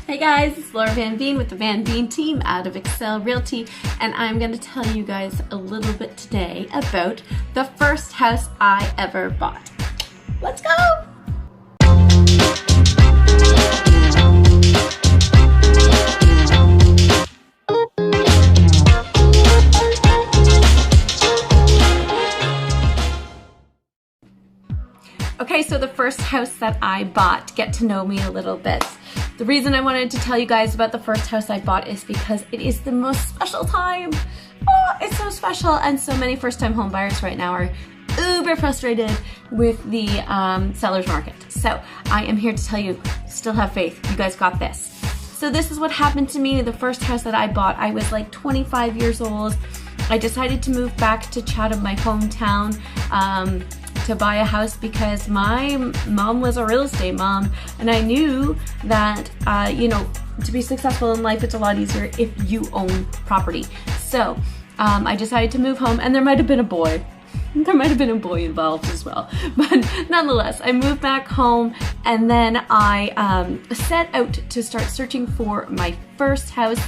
Hey guys, it's Laura Van Veen with the Van Veen team out of Excel Realty, and I'm going to tell you guys a little bit today about the first house I ever bought. Let's go! Okay, so the first house that I bought, get to know me a little bit. The reason I wanted to tell you guys about the first house I bought is because it is the most special time. Oh, it's so special, and so many first-time home buyers right now are uber frustrated with the seller's market. So I am here to tell you, still have faith. You guys got this. So this is what happened to me. The first house that I bought, I was like 25 years old. I decided to move back to Chatham, my hometown, to buy a house because my mom was a real estate mom, and I knew that you know, to be successful in life, it's a lot easier if you own property. So I decided to move home, and there might have been a boy. There might have been a boy involved as well, but nonetheless, I moved back home, and then I set out to start searching for my first house.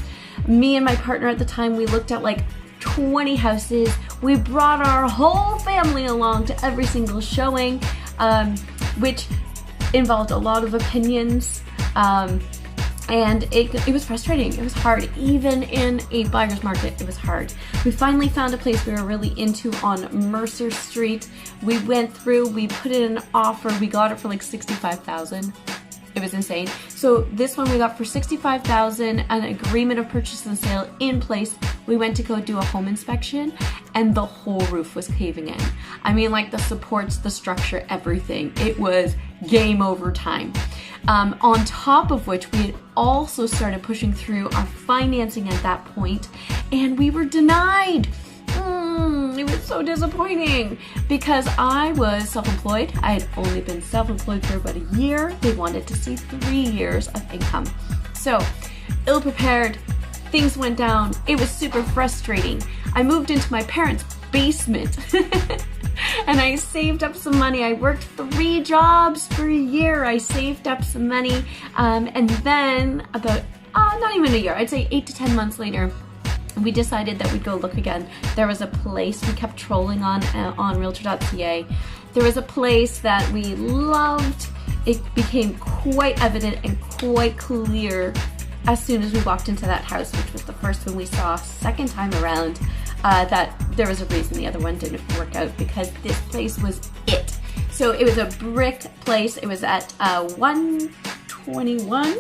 Me and my partner at the time, we looked at like 20 houses. We brought our whole family along to every single showing, which involved a lot of opinions, and it was frustrating. It was hard. Even in a buyer's market, it was hard. We finally found a place we were really into on Mercer Street. We went through, we put in an offer, we got it for like $65,000. It was insane. So this one we got for $65,000, an agreement of purchase and sale in place. We went to go do a home inspection, and the whole roof was caving in. I mean, like the supports, the structure, everything. It was game over time. On top of which, we had also started pushing through our financing at that point, and we were denied. It was so disappointing because I was self-employed. I had only been self-employed for about a year. They wanted to see 3 years of income. So, ill-prepared, things went down. It was super frustrating. I moved into my parents' basement and I saved up some money. I worked 3 jobs for a year. I saved up some money, and then about, not even a year, I'd say 8 to 10 months later, we decided that we'd go look again. There was a place we kept trolling on realtor.ca. There was a place that we loved. It became quite evident and quite clear as soon as we walked into that house, which was the first one we saw. Second time around, that there was a reason the other one didn't work out, because this place was it. So it was a brick place. It was at 121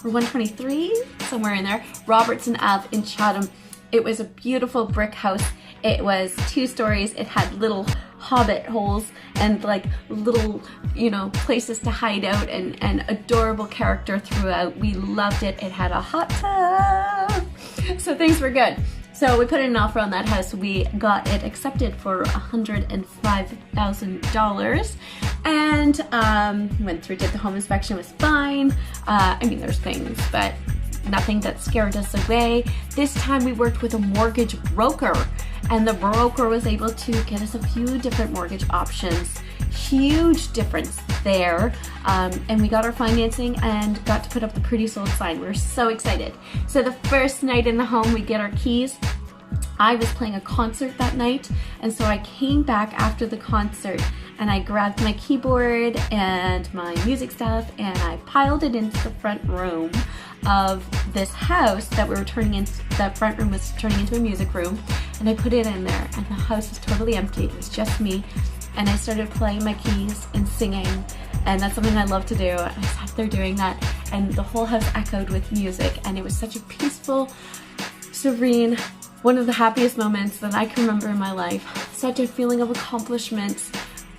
or 123, somewhere in there, Robertson Ave in Chatham. It was a beautiful brick house. It was 2 stories. It had little hobbit holes and like little, you know, places to hide out, and adorable character throughout. We loved it. It had a hot tub. So things were good. So we put in an offer on that house. We got it accepted for $105,000, and went through, did the home inspection, was fine. I mean, there's things, but nothing that scared us away. This time we worked with a mortgage broker, and the broker was able to get us a few different mortgage options. Huge difference there. And we got our financing and got to put up the pretty sold sign. We were so excited. So the first night in the home, we get our keys. I was playing a concert that night, and so I came back after the concert and I grabbed my keyboard and my music stuff, and I piled it into the front room of this house that we were turning into. That front room was turning into a music room, and I put it in there, and the house was totally empty. It was just me, and I started playing my keys and singing, and that's something I love to do. I sat there doing that, and the whole house echoed with music, and it was such a peaceful, serene, one of the happiest moments that I can remember in my life. Such a feeling of accomplishment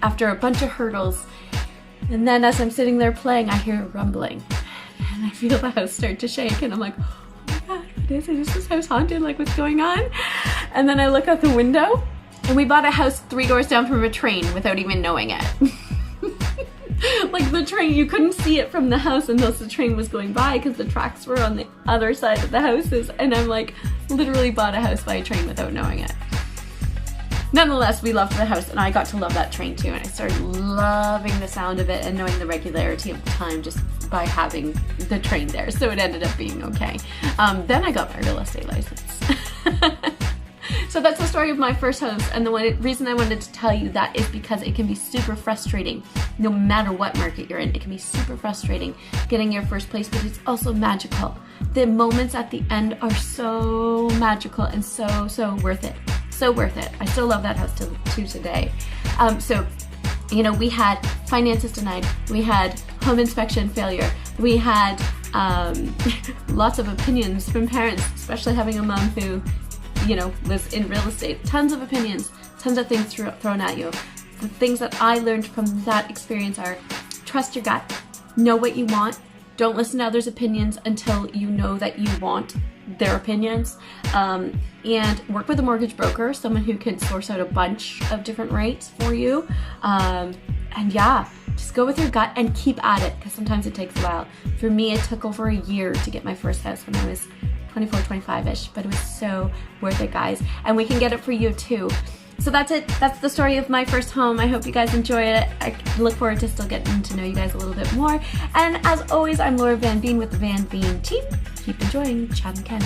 after a bunch of hurdles. And then as I'm sitting there playing, I hear rumbling, and I feel the house start to shake, and I'm like, oh my God, what is it? Is this house haunted? Like, what's going on? And then I look out the window, and we bought a house 3 doors down from a train without even knowing it. Like, the train, you couldn't see it from the house unless the train was going by, because the tracks were on the other side of the houses, and I'm like, literally bought a house by a train without knowing it. nonetheless, we loved the house, and I got to love that train too, and I started loving the sound of it and knowing the regularity of the time just by having the train there, so it ended up being okay. Then I got my real estate license. So that's the story of my first house, and the reason I wanted to tell you that is because it can be super frustrating no matter what market you're in. It can be super frustrating getting your first place, but it's also magical. The moments at the end are so magical and so worth it. So worth it. I still love that house to today. So, you know, we had finances denied, we had home inspection failure, we had lots of opinions from parents, especially having a mom who, you know, was in real estate. Tons of opinions, tons of things thrown at you. The things that I learned from that experience are trust your gut, know what you want, don't listen to others' opinions until you know that you want their opinions, and work with a mortgage broker, someone who can source out a bunch of different rates for you. And yeah, just go with your gut and keep at it, because sometimes it takes a while. For me, it took over a year to get my first house when I was 24, 25-ish, but it was so worth it, guys. And we can get it for you too. So that's it. That's the story of my first home. I hope you guys enjoy it. I look forward to still getting to know you guys a little bit more. And as always, I'm Laura Van Veen with the Van Veen team. Keep enjoying Chad and Ken.